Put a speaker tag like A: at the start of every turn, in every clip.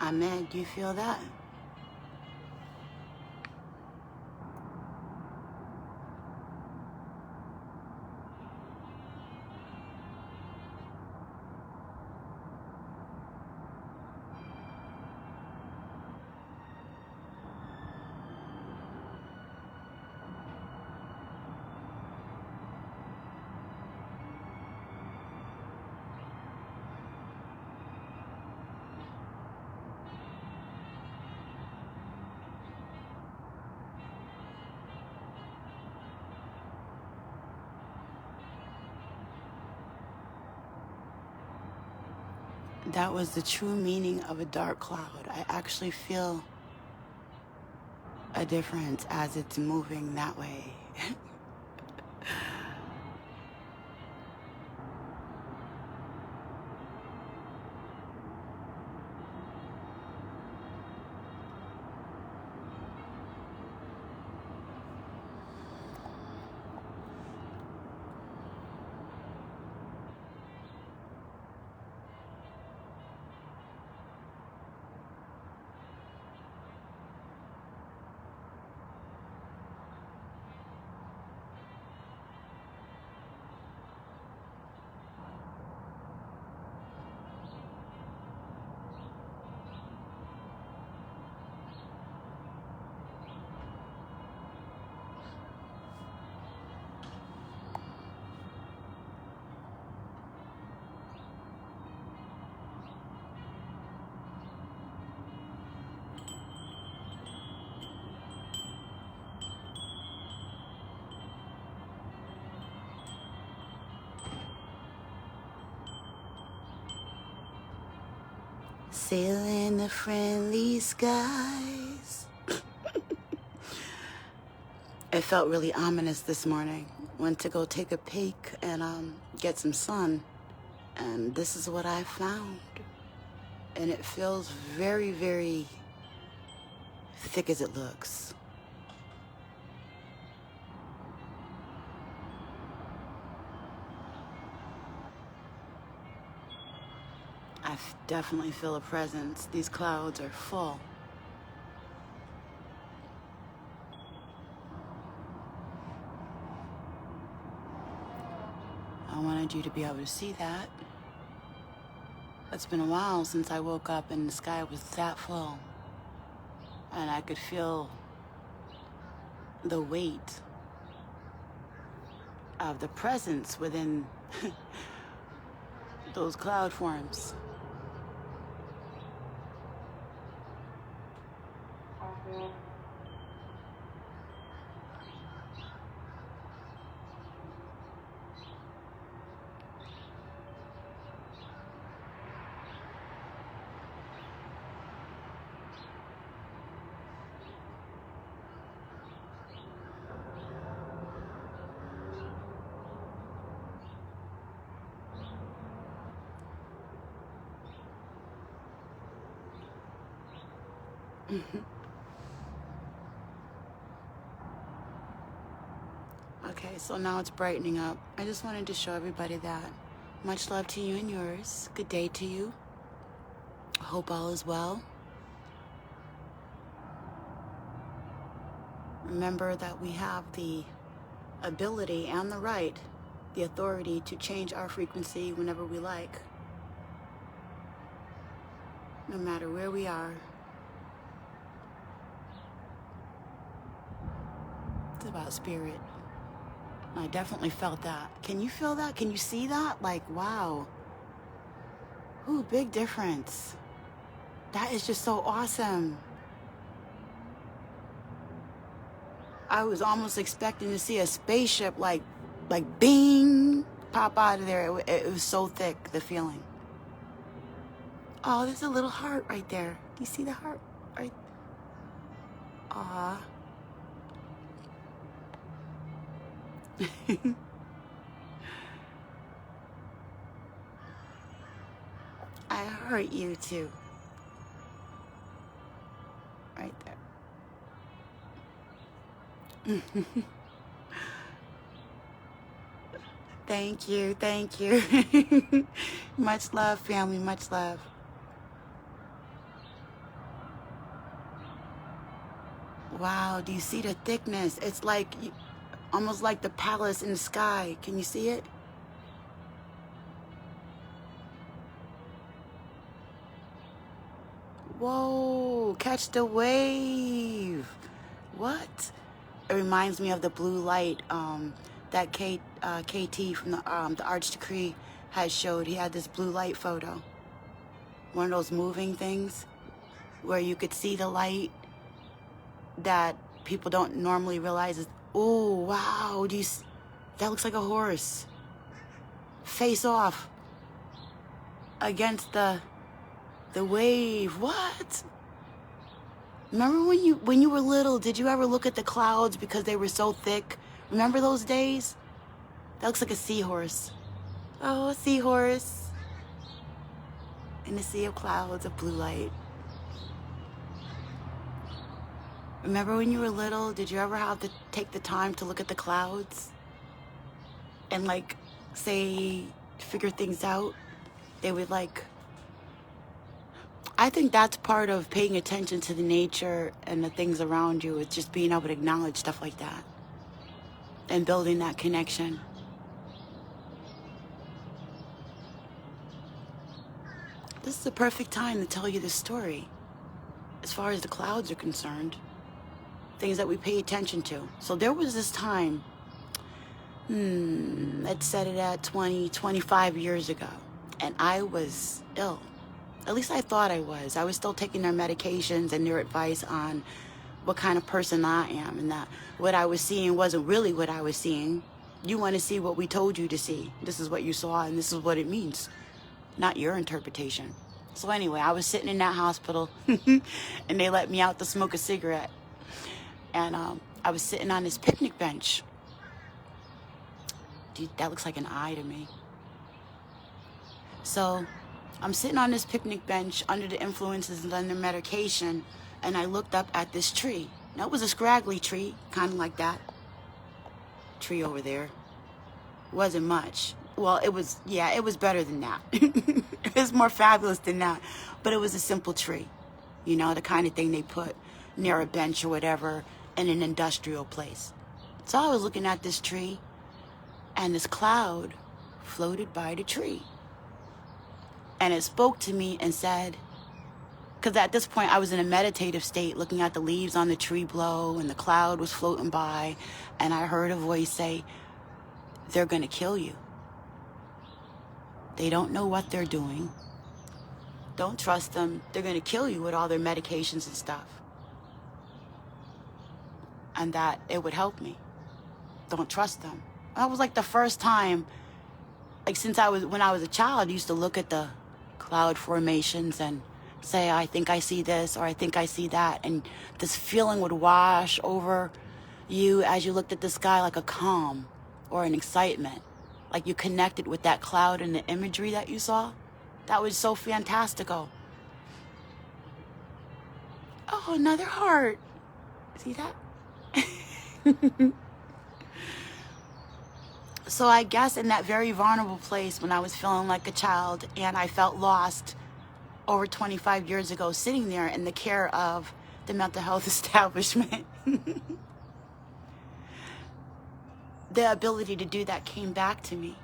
A: Ahmed, do you feel that? That was the true meaning of a dark cloud. I actually feel a difference as it's moving that way. Sailing the friendly skies. It felt really ominous this morning. Went to go take a peek and get some sun. And this is what I found. And it feels very, very thick as it looks. I definitely feel a presence. These clouds are full. I wanted you to be able to see that. It's been a while since I woke up and the sky was that full. And I could feel the weight of the presence within those cloud forms. Okay, so now it's brightening up. I just wanted to show everybody that. Much love to you and yours. Good day to you. Hope all is well. Remember that we have the ability and the right, the authority to change our frequency whenever we like. No matter where we are. It's about spirit. I definitely felt that. Can you feel that? Can you see that? Like, wow. Ooh, big difference. That is just so awesome. I was almost expecting to see a spaceship like bing, pop out of there. It was so thick, the feeling. Oh, there's a little heart right there. Do you see the heart? Right. Aw. I hurt you too. Right there. Thank you, thank you. Much love, family, much love. Wow, do you see the thickness? It's like almost like the palace in the sky. Can you see it? Whoa, catch the wave. What? It reminds me of the blue light that KT from the Arch Decree had showed. He had this blue light photo. One of those moving things where you could see the light that people don't normally realize is, oh, wow, that looks like a horse. Face off against the wave. What? Remember when you were little, did you ever look at the clouds because they were so thick? Remember those days? That looks like a seahorse. Oh, a seahorse. In a sea of clouds of blue light. Remember when you were little, did you ever have to take the time to look at the clouds? And like, say, figure things out? They would like, I think that's part of paying attention to the nature and the things around you. It's just being able to acknowledge stuff like that. And building that connection. This is the perfect time to tell you this story. As far as the clouds are concerned. Things that we pay attention to. So there was this time, let's set it at 25 years ago. And I was ill. At least I thought I was. I was still taking their medications and their advice on what kind of person I am. And that what I was seeing wasn't really what I was seeing. You want to see what we told you to see. This is what you saw and this is what it means. Not your interpretation. So anyway, I was sitting in that hospital and they let me out to smoke a cigarette. And I was sitting on this picnic bench. Dude, that looks like an eye to me. So I'm sitting on this picnic bench under the influences and under medication, and I looked up at this tree. Now, it was a scraggly tree, kind of like that tree over there. Wasn't much. Well, it was better than that. It was more fabulous than that. But it was a simple tree. You know, the kind of thing they put near a bench or whatever in an industrial place. So I was looking at this tree, and this cloud floated by the tree. And it spoke to me and said, because at this point I was in a meditative state looking at the leaves on the tree blow and the cloud was floating by, and I heard a voice say, they're going to kill you. They don't know what they're doing. Don't trust them. They're going to kill you with all their medications and stuff. And that it would help me. Don't trust them. That was like the first time, like when I was a child, I used to look at the cloud formations and say, I think I see this or I think I see that. And this feeling would wash over you as you looked at the sky, like a calm or an excitement. Like you connected with that cloud and the imagery that you saw. That was so fantastical. Oh, another heart. See that? So I guess in that very vulnerable place when I was feeling like a child and I felt lost over 25 years ago, sitting there in the care of the mental health establishment, the ability to do that came back to me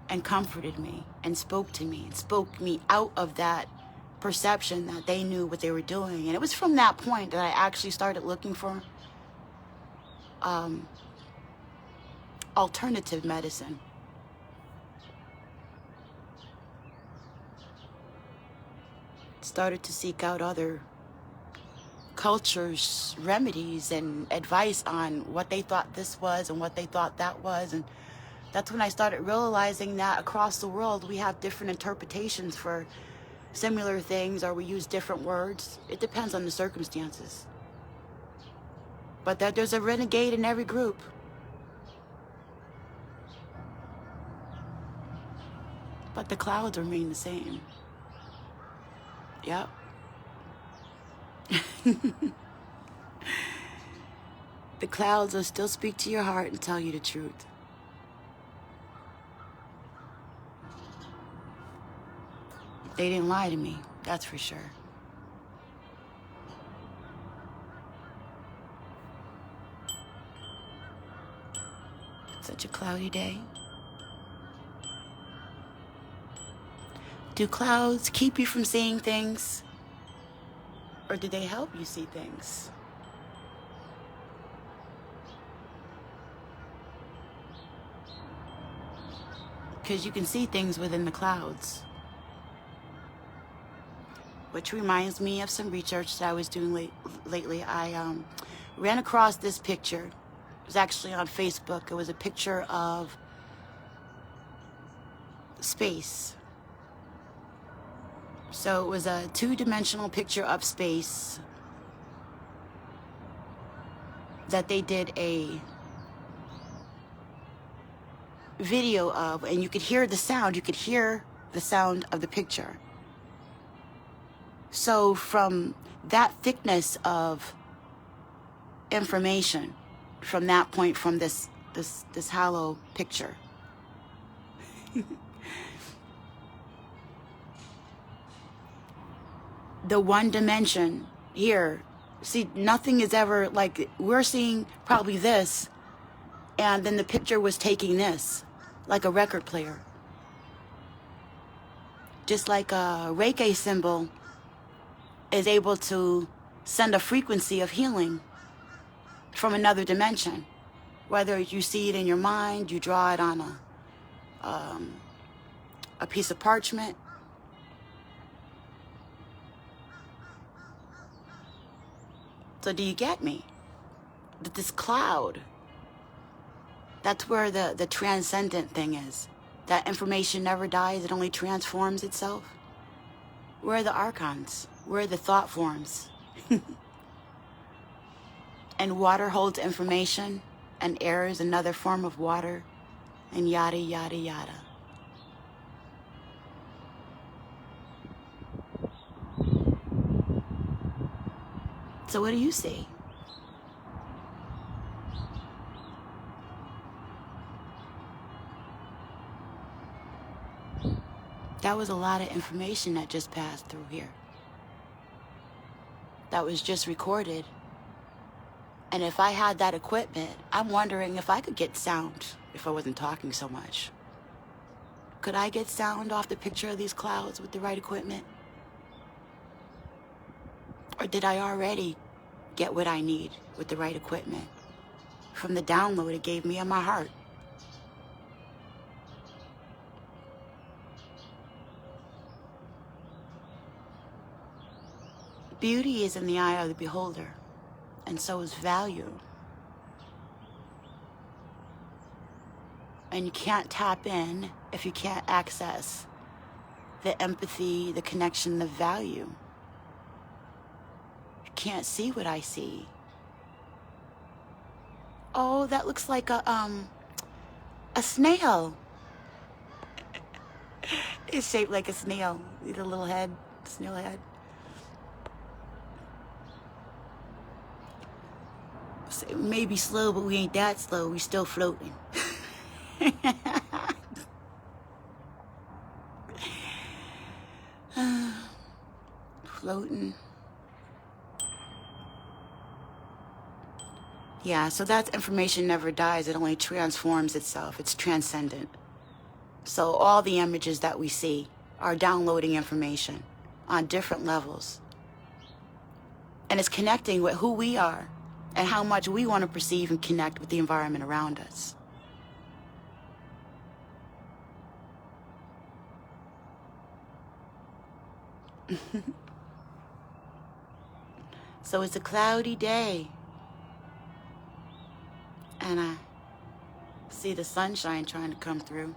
A: and comforted me and spoke to me and spoke me out of that perception that they knew what they were doing. And it was from that point that I actually started looking for alternative medicine. Started to seek out other cultures' remedies and advice on what they thought this was and what they thought that was. And that's when I started realizing that across the world we have different interpretations for similar things, or we use different words. It depends on the circumstances. But that there's a renegade in every group. But the clouds remain the same. Yep. The clouds will still speak to your heart and tell you the truth. They didn't lie to me, that's for sure. Such a cloudy day. Do clouds keep you from seeing things? Or do they help you see things? Because you can see things within the clouds. Which reminds me of some research that I was doing lately. I ran across this picture. It was actually on Facebook. It was a picture of space. So it was a two-dimensional picture of space that they did a video of, and you could hear the sound. You could hear the sound of the picture. So from that thickness of information, from that point, from this hollow picture, the one dimension here, see, nothing is ever like, we're seeing probably this, and then the picture was taking this, like a record player. Just like a Reiki symbol is able to send a frequency of healing from another dimension. Whether you see it in your mind, you draw it on a piece of parchment. So do you get me? That this cloud, that's where the transcendent thing is. That information never dies, it only transforms itself. Where are the archons? Where are the thought forms? And water holds information, and air is another form of water, and yada, yada, yada. So what do you see? That was a lot of information that just passed through here. That was just recorded. And if I had that equipment, I'm wondering if I could get sound if I wasn't talking so much. Could I get sound off the picture of these clouds with the right equipment? Or did I already get what I need with the right equipment from the download it gave me in my heart? Beauty is in the eye of the beholder, and so is value. And you can't tap in if you can't access the empathy, the connection, the value. You can't see what I see. Oh, that looks like a snail. It's shaped like a snail. See the little head, snail head. Maybe slow, but we ain't that slow. We still floating. Floating. Yeah, so that information never dies. It only transforms itself. It's transcendent. So all the images that we see are downloading information on different levels. And it's connecting with who we are and how much we want to perceive and connect with the environment around us. So it's a cloudy day, and I see the sunshine trying to come through.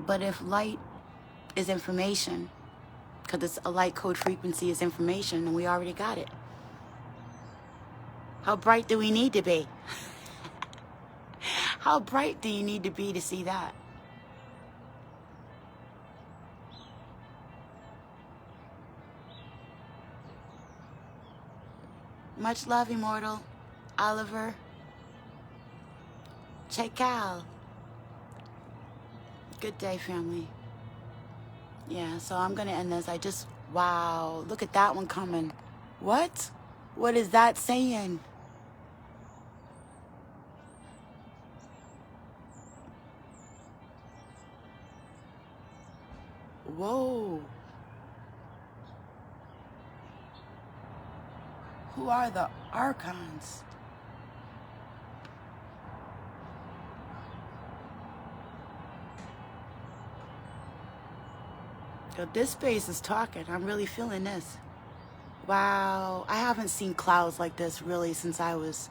A: But if light is information, because it's a light code frequency is information, and we already got it. How bright do we need to be? How bright do you need to be to see that? Much love, Immortal. Oliver. Checal. Good day, family. Yeah, so I'm going to end this. Wow, look at that one coming. What? What is that saying? Whoa. Who are the archons? Yo, this space is talking. I'm really feeling this. Wow. I haven't seen clouds like this really since I was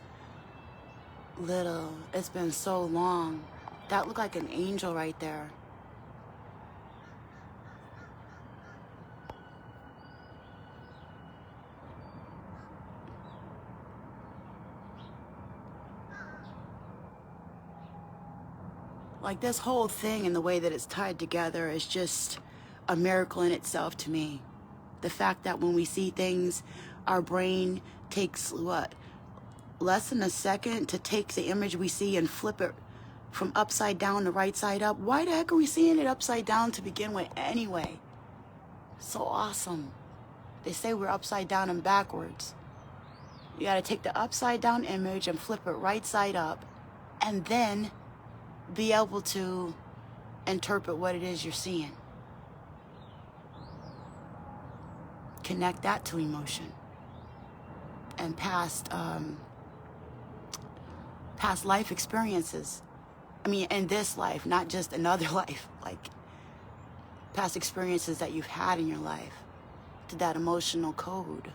A: little. It's been so long. That looked like an angel right there. Like this whole thing and the way that it's tied together is just a miracle in itself to me. The fact that when we see things, our brain takes what? Less than a second to take the image we see and flip it from upside down to right side up. Why the heck are we seeing it upside down to begin with anyway? So awesome. They say we're upside down and backwards. You gotta take the upside down image and flip it right side up and then be able to interpret what it is you're seeing. Connect that to emotion and past life experiences. I mean, in this life, not just another life, like past experiences that you've had in your life to that emotional code.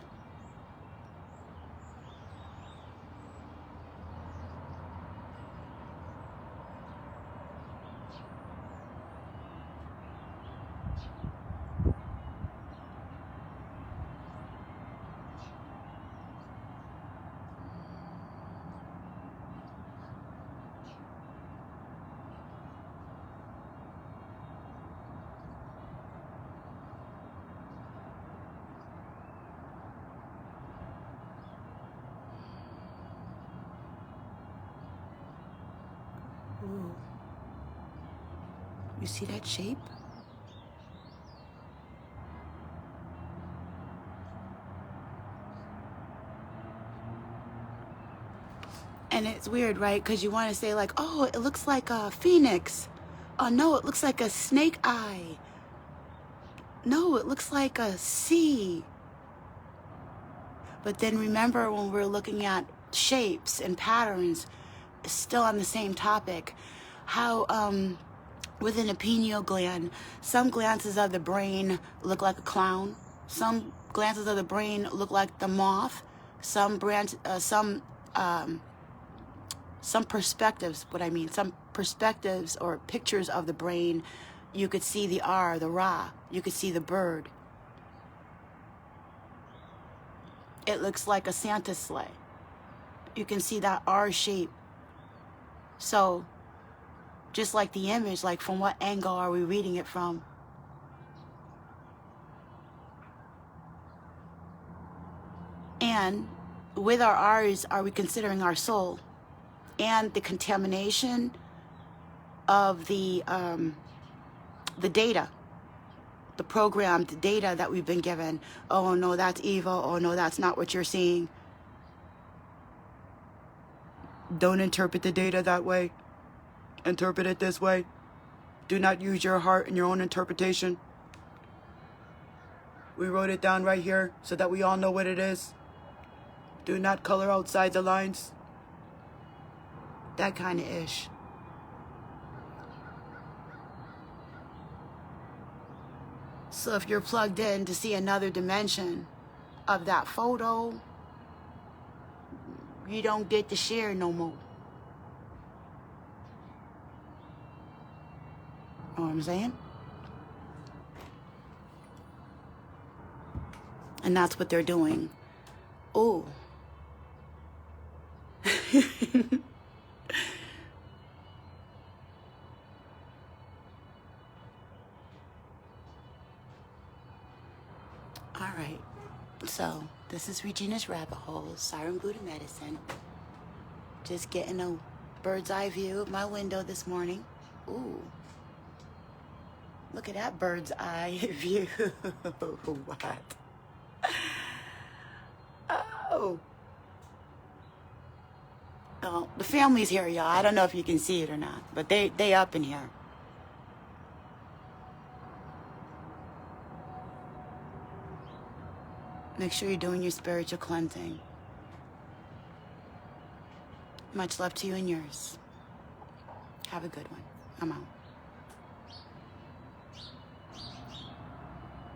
A: Ooh. You see that shape? And it's weird, right? Because you want to say like, oh, it looks like a phoenix. Oh, no, it looks like a snake eye. No, it looks like a C. But then remember when we're looking at shapes and patterns, still on the same topic, how within a pineal gland, some glances of the brain look like a clown. Some glances of the brain look like the moth. Some perspectives, some perspectives or pictures of the brain, you could see the R, the Ra, you could see the bird. It looks like a Santa sleigh. You can see that R shape. So, just like the image, like from what angle are we reading it from? And with our R's, are we considering our soul? And the contamination of the data, the programmed data that we've been given. Oh no, that's evil. Oh no, that's not what you're seeing. Don't interpret the data that way. Interpret it this way. Do not use your heart in your own interpretation. We wrote it down right here so that we all know what it is. Do not color outside the lines. That kind of ish. So if you're plugged in to see another dimension of that photo, you don't get to share no more. Know what I'm saying? And that's what they're doing. Oh. All right. So this is Regina's Rabbit Hole, Siren Buddha Medicine. Just getting a bird's eye view of my window this morning. Ooh. Look at that bird's eye view. What? Hello. Oh, the family's here, y'all. I don't know if you can see it or not, but they up in here. Make sure you're doing your spiritual cleansing. Much love to you and yours. Have a good one. I'm out.